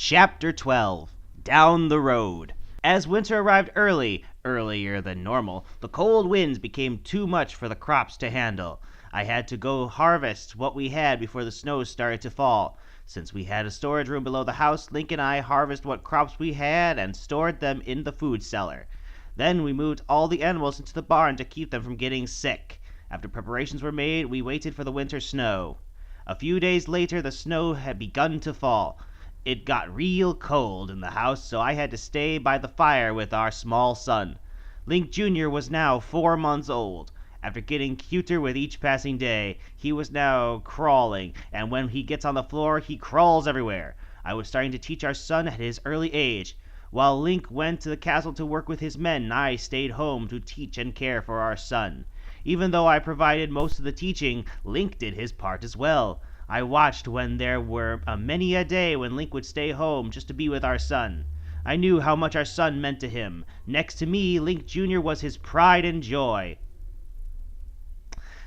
Chapter 12. Down the Road. As winter arrived earlier than normal, the cold winds became too much for the crops to handle. I had to go harvest what we had before the snow started to fall. Since we had a storage room below the house, Link and I harvested what crops we had and stored them in the food cellar. Then we moved all the animals into the barn to keep them from getting sick. After preparations were made, we waited for the winter snow. A few days later, the snow had begun to fall. It got real cold in the house, so I had to stay by the fire with our small son. Link Jr. was now 4 months old. After getting cuter with each passing day, he was now crawling, and when he gets on the floor, he crawls everywhere. I was starting to teach our son at his early age. While Link went to the castle to work with his men, I stayed home to teach and care for our son. Even though I provided most of the teaching, Link did his part as well. I watched when there were many a day when Link would stay home just to be with our son. I knew how much our son meant to him. Next to me, Link Jr. was his pride and joy.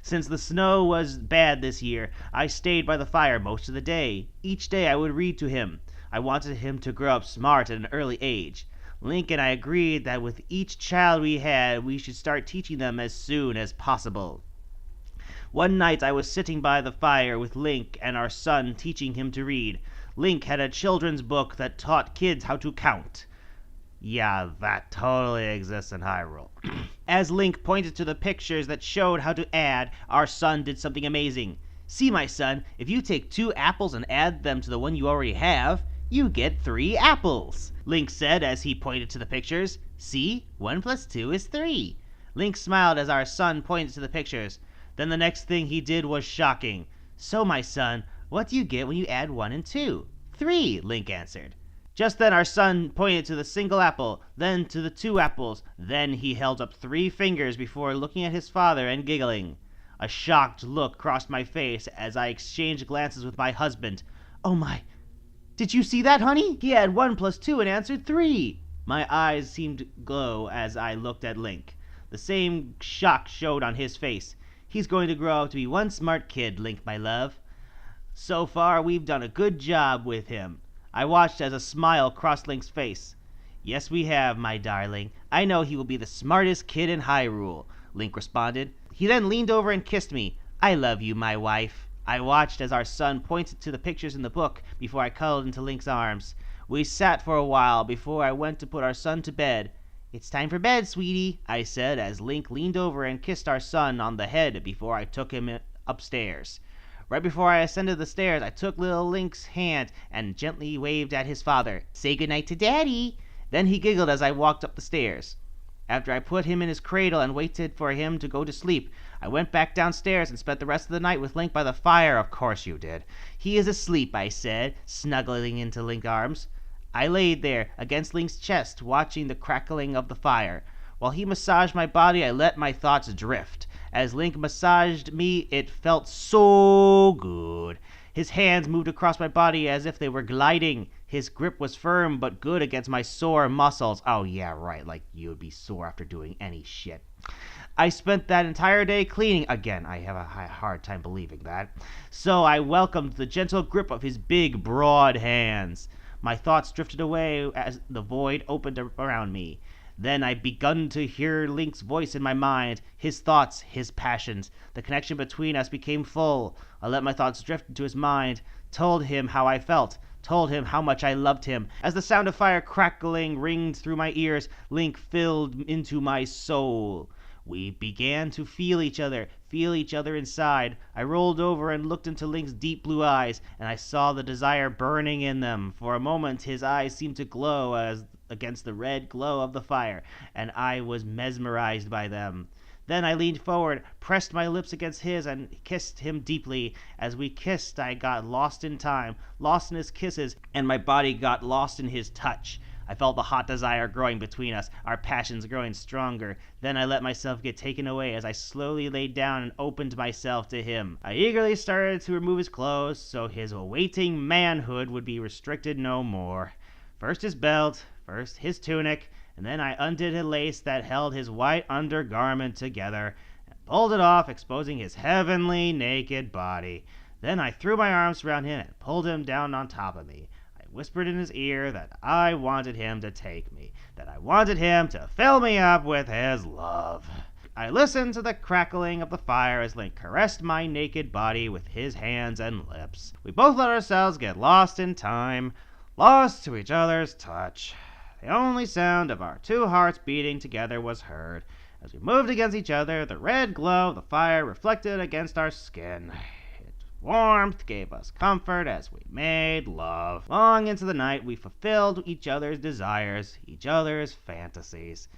Since the snow was bad this year, I stayed by the fire most of the day. Each day I would read to him. I wanted him to grow up smart at an early age. Link and I agreed that with each child we had, we should start teaching them as soon as possible. One night I was sitting by the fire with Link and our son, teaching him to read. Link had a children's book that taught kids how to count. Yeah, that totally exists in Hyrule. As Link pointed to the pictures that showed how to add, our son did something amazing. See, my son, if you take 2 apples and add them to the one you already have, you get 3 apples, Link said as he pointed to the pictures. See, 1 plus 2 is 3. Link smiled as our son pointed to the pictures. Then the next thing he did was shocking. So, my son, what do you get when you add 1 and 2? 3, Link answered. Just then our son pointed to the single apple, then to the 2 apples. Then he held up 3 fingers before looking at his father and giggling. A shocked look crossed my face as I exchanged glances with my husband. Oh my, did you see that, honey? He had 1 plus 2 and answered 3. My eyes seemed to glow as I looked at Link. The same shock showed on his face. He's going to grow up to be one smart kid, Link, my love. So far, we've done a good job with him. I watched as a smile crossed Link's face. Yes, we have, my darling. I know he will be the smartest kid in Hyrule, Link responded. He then leaned over and kissed me. I love you, my wife. I watched as our son pointed to the pictures in the book before I cuddled into Link's arms. We sat for a while before I went to put our son to bed. It's time for bed, sweetie, I said as Link leaned over and kissed our son on the head before I took him upstairs. Right before I ascended the stairs, I took little Link's hand and gently waved at his father. Say goodnight to Daddy. Then he giggled as I walked up the stairs. After I put him in his cradle and waited for him to go to sleep, I went back downstairs and spent the rest of the night with Link by the fire. Of course you did. He is asleep, I said, snuggling into Link's arms. I laid there, against Link's chest, watching the crackling of the fire. While he massaged my body, I let my thoughts drift. As Link massaged me, it felt so good. His hands moved across my body as if they were gliding. His grip was firm but good against my sore muscles. Oh yeah, right, like you would be sore after doing any shit. I spent that entire day cleaning. Again, I have a hard time believing that. So I welcomed the gentle grip of his big, broad hands. My thoughts drifted away as the void opened around me. Then I begun to hear Link's voice in my mind, his thoughts, his passions. The connection between us became full. I let my thoughts drift into his mind, told him how I felt, told him how much I loved him. As the sound of fire crackling ringed through my ears, Link filled into my soul. We began to feel each other inside. I rolled over and looked into Link's deep blue eyes, and I saw the desire burning in them. For a moment his eyes seemed to glow as against the red glow of the fire, and I was mesmerized by them. Then I leaned forward, pressed my lips against his, and kissed him deeply. As we kissed, I got lost in time, lost in his kisses, and my body got lost in his touch. I felt the hot desire growing between us, our passions growing stronger. Then I let myself get taken away as I slowly laid down and opened myself to him. I eagerly started to remove his clothes so his awaiting manhood would be restricted no more. First his belt, first his tunic, and then I undid a lace that held his white undergarment together and pulled it off, exposing his heavenly naked body. Then I threw my arms around him and pulled him down on top of me. I whispered in his ear that I wanted him to take me, that I wanted him to fill me up with his love. I listened to the crackling of the fire as Link caressed my naked body with his hands and lips. We both let ourselves get lost in time, lost to each other's touch. The only sound of our two hearts beating together was heard. As we moved against each other, the red glow of the fire reflected against our skin. Its warmth gave us comfort as we made love. Long into the night, we fulfilled each other's desires, each other's fantasies.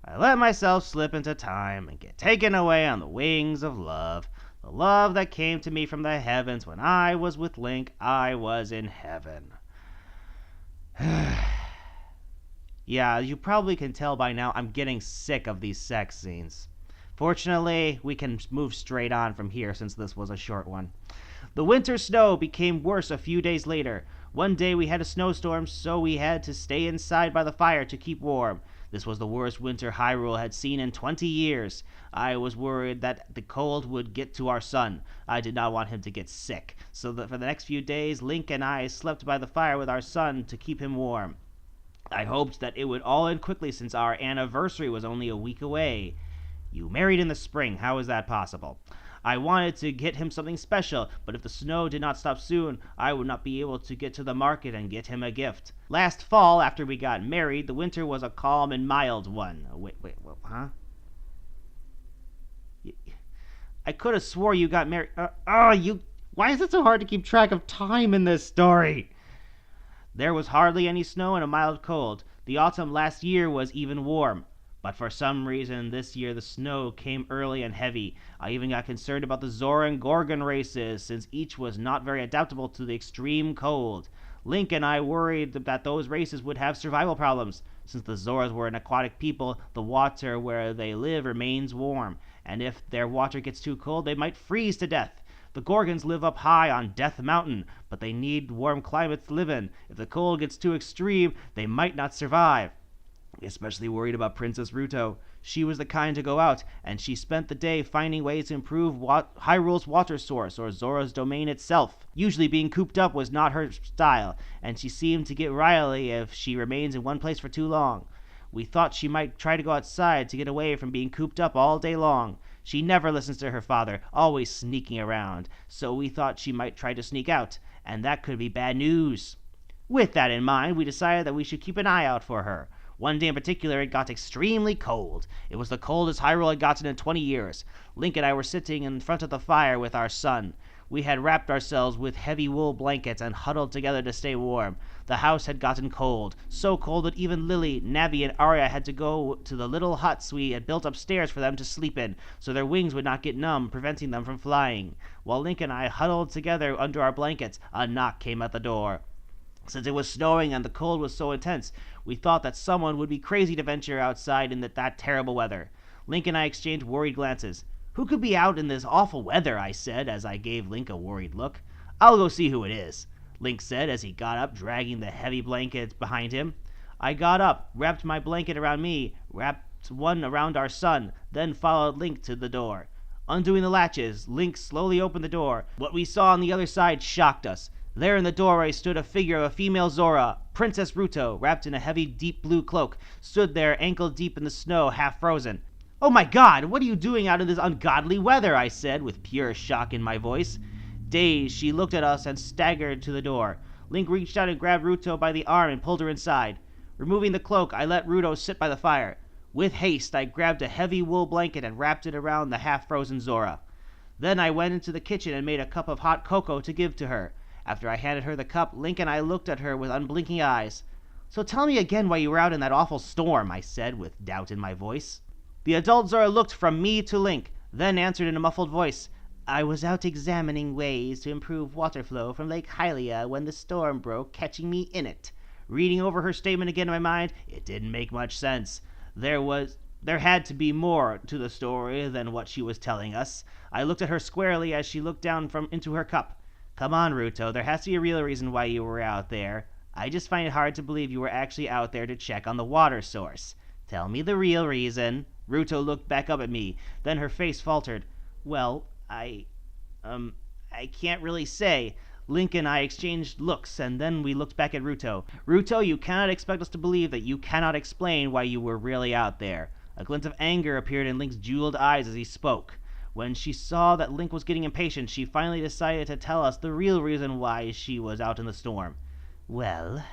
I let myself slip into time and get taken away on the wings of love. The love that came to me from the heavens when I was with Link. I was in heaven. Yeah, you probably can tell by now I'm getting sick of these sex scenes. Fortunately, we can move straight on from here since this was a short one. The winter snow became worse a few days later. One day we had a snowstorm, so we had to stay inside by the fire to keep warm. This was the worst winter Hyrule had seen in 20 years. I was worried that the cold would get to our son. I did not want him to get sick, so that for the next few days, Link and I slept by the fire with our son to keep him warm. I hoped that it would all end quickly since our anniversary was only a week away. You married in the spring. How is that possible? I wanted to get him something special, but if the snow did not stop soon, I would not be able to get to the market and get him a gift. Last fall, after we got married, the winter was a calm and mild one. Wait, huh? I could have swore you got married. Why is it so hard to keep track of time in this story? There was hardly any snow and a mild cold. The autumn last year was even warm. But for some reason, this year the snow came early and heavy. I even got concerned about the Zora and Gorgon races, since each was not very adaptable to the extreme cold. Link and I worried that those races would have survival problems. Since the Zoras were an aquatic people, the water where they live remains warm, and if their water gets too cold, they might freeze to death. The Gorgons live up high on Death Mountain, but they need warm climates to live in. If the cold gets too extreme, they might not survive. Especially worried about Princess Ruto. She was the kind to go out, and she spent the day finding ways to improve Hyrule's water source, or Zora's domain itself. Usually being cooped up was not her style, and she seemed to get riley if she remains in one place for too long. We thought she might try to go outside to get away from being cooped up all day long. She never listens to her father, always sneaking around, so we thought she might try to sneak out, and that could be bad news. With that in mind, we decided that we should keep an eye out for her. One day in particular, it got extremely cold. It was the coldest Hyrule had gotten in 20 years. Link and I were sitting in front of the fire with our son. We had wrapped ourselves with heavy wool blankets and huddled together to stay warm. The house had gotten cold, so cold that even Lily, Navi, and Arya had to go to the little huts we had built upstairs for them to sleep in, so their wings would not get numb, preventing them from flying. While Link and I huddled together under our blankets, a knock came at the door. Since it was snowing and the cold was so intense, we thought that someone would be crazy to venture outside in that terrible weather. Link and I exchanged worried glances. "Who could be out in this awful weather?" I said as I gave Link a worried look. "I'll go see who it is," Link said as he got up, dragging the heavy blanket behind him. I got up, wrapped my blanket around me, wrapped one around our son, then followed Link to the door. Undoing the latches, Link slowly opened the door. What we saw on the other side shocked us. There in the doorway stood a figure of a female Zora. Princess Ruto, wrapped in a heavy deep blue cloak, stood there ankle deep in the snow, half frozen. "Oh my God, what are you doing out in this ungodly weather?" I said, with pure shock in my voice. Dazed, she looked at us and staggered to the door. Link reached out and grabbed Ruto by the arm and pulled her inside. Removing the cloak, I let Ruto sit by the fire. With haste, I grabbed a heavy wool blanket and wrapped it around the half-frozen Zora. Then I went into the kitchen and made a cup of hot cocoa to give to her. After I handed her the cup, Link and I looked at her with unblinking eyes. "So tell me again why you were out in that awful storm," I said, with doubt in my voice. The adult Zora looked from me to Link, then answered in a muffled voice, "I was out examining ways to improve water flow from Lake Hylia when the storm broke, catching me in it." Reading over her statement again in my mind, it didn't make much sense. There had to be more to the story than what she was telling us. I looked at her squarely as she looked down into her cup. "Come on, Ruto, there has to be a real reason why you were out there. I just find it hard to believe you were actually out there to check on the water source. Tell me the real reason." Ruto looked back up at me, then her face faltered. "Well, I can't really say. Link and I exchanged looks, and then we looked back at Ruto. Ruto, you cannot expect us to believe that you cannot explain why you were really out there. A glint of anger appeared in Link's jeweled eyes as he spoke. When she saw that Link was getting impatient, she finally decided to tell us the real reason why she was out in the storm. Well,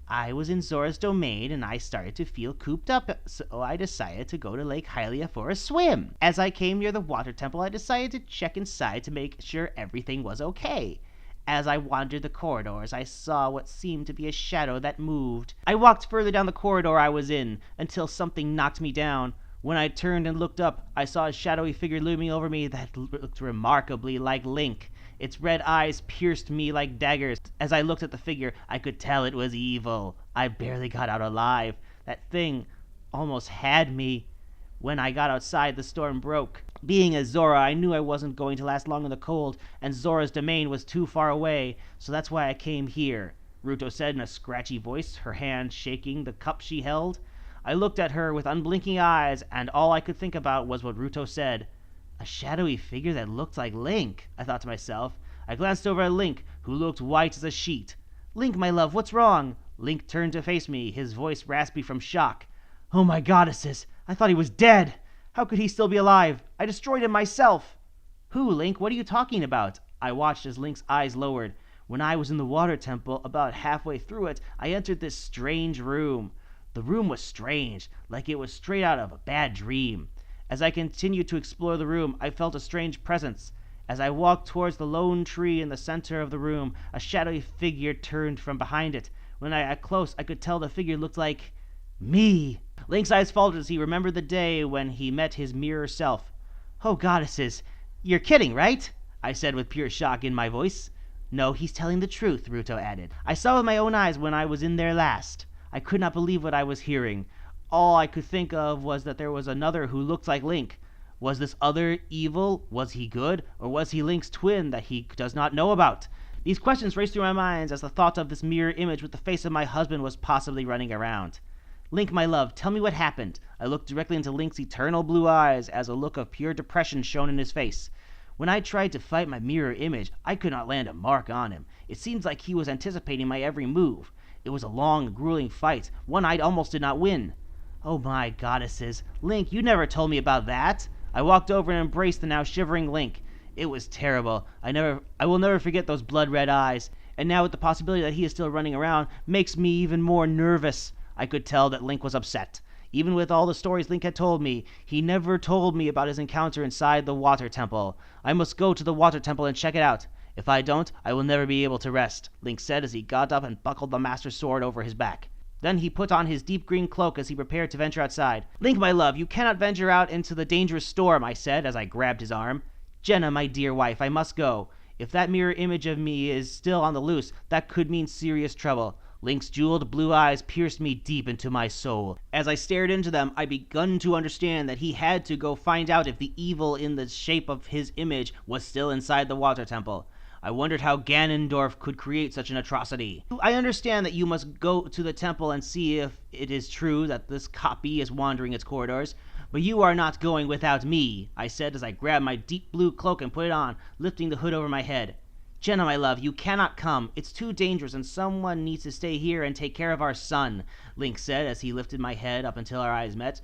I was in Zora's domain and I started to feel cooped up, so I decided to go to Lake Hylia for a swim. As I came near the water temple, I decided to check inside to make sure everything was okay. As I wandered the corridors, I saw what seemed to be a shadow that moved. I walked further down the corridor I was in, until something knocked me down. When I turned and looked up, I saw a shadowy figure looming over me that looked remarkably like Link. Its red eyes pierced me like daggers. As I looked at the figure, I could tell it was evil. I barely got out alive. That thing almost had me. When I got outside, the storm broke. Being a Zora, I knew I wasn't going to last long in the cold, and Zora's domain was too far away, so that's why I came here, Ruto said in a scratchy voice, her hand shaking the cup she held. I looked at her with unblinking eyes, and all I could think about was what Ruto said. A shadowy figure that looked like Link, I thought to myself. I glanced over at Link, who looked white as a sheet. Link, my love, what's wrong? Link turned to face me, his voice raspy from shock. Oh my goddesses, I thought he was dead. How could he still be alive? I destroyed him myself. Who, Link? What are you talking about? I watched as Link's eyes lowered. When I was in the water temple, about halfway through it, I entered this strange room. The room was strange, like it was straight out of a bad dream. As I continued to explore the room, I felt a strange presence. As I walked towards the lone tree in the center of the room, a shadowy figure turned from behind it. When I got close, I could tell the figure looked like me. Link's eyes faltered as he remembered the day when he met his mirror self. Oh, goddesses, you're kidding, right? I said with pure shock in my voice. No, he's telling the truth, Ruto added. I saw with my own eyes when I was in there last. I could not believe what I was hearing. All I could think of was that there was another who looked like Link. Was this other evil? Was he good? Or was he Link's twin that he does not know about? These questions raced through my mind as the thought of this mirror image with the face of my husband was possibly running around. Link, my love, tell me what happened. I looked directly into Link's eternal blue eyes as a look of pure depression shone in his face. When I tried to fight my mirror image, I could not land a mark on him. It seemed like he was anticipating my every move. It was a long, grueling fight, one I almost did not win. Oh my goddesses. Link, you never told me about that. I walked over and embraced the now shivering Link. It was terrible. I will never forget those blood-red eyes. And now with the possibility that he is still running around makes me even more nervous. I could tell that Link was upset. Even with all the stories Link had told me, he never told me about his encounter inside the water temple. I must go to the water temple and check it out. If I don't, I will never be able to rest, Link said as he got up and buckled the Master Sword over his back. Then he put on his deep green cloak as he prepared to venture outside. Link, my love, you cannot venture out into the dangerous storm, I said as I grabbed his arm. Jenna, my dear wife, I must go. If that mirror image of me is still on the loose, that could mean serious trouble. Link's jeweled blue eyes pierced me deep into my soul. As I stared into them, I begun to understand that he had to go find out if the evil in the shape of his image was still inside the water temple. I wondered how Ganondorf could create such an atrocity. I understand that you must go to the temple and see if it is true that this copy is wandering its corridors, but you are not going without me, I said as I grabbed my deep blue cloak and put it on, lifting the hood over my head. Jenna, my love, you cannot come. It's too dangerous and someone needs to stay here and take care of our son, Link said as he lifted my head up until our eyes met.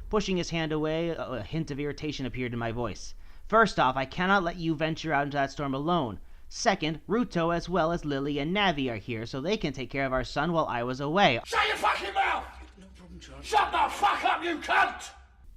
Pushing his hand away, a hint of irritation appeared in my voice. First off, I cannot let you venture out into that storm alone. Second, Ruto as well as Lily and Navi are here, so they can take care of our son while I was away. Shut your fucking mouth! No problem, John. Shut the fuck up, you cunt!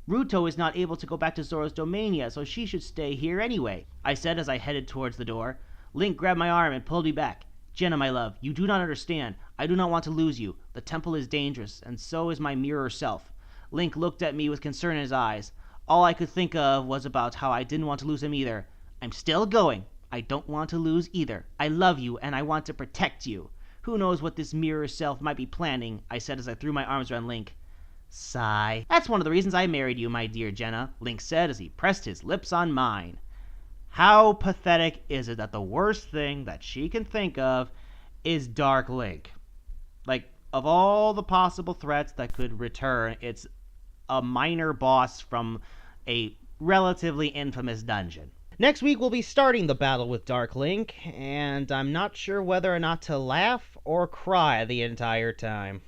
Ruto is not able to go back to Zora's domain yet, so she should stay here anyway, I said as I headed towards the door. Link grabbed my arm and pulled me back. Jenna, my love, you do not understand. I do not want to lose you. The temple is dangerous, and so is my mirror self. Link looked at me with concern in his eyes. All I could think of was about how I didn't want to lose him either. I'm still going. I don't want to lose either. I love you, and I want to protect you. Who knows what this mirror self might be planning, I said as I threw my arms around Link. Sigh. That's one of the reasons I married you, my dear Jenna, Link said as he pressed his lips on mine. How pathetic is it that the worst thing that she can think of is Dark Link? Like, of all the possible threats that could return, it's a minor boss from a relatively infamous dungeon. Next week we'll be starting the battle with Dark Link, and I'm not sure whether or not to laugh or cry the entire time.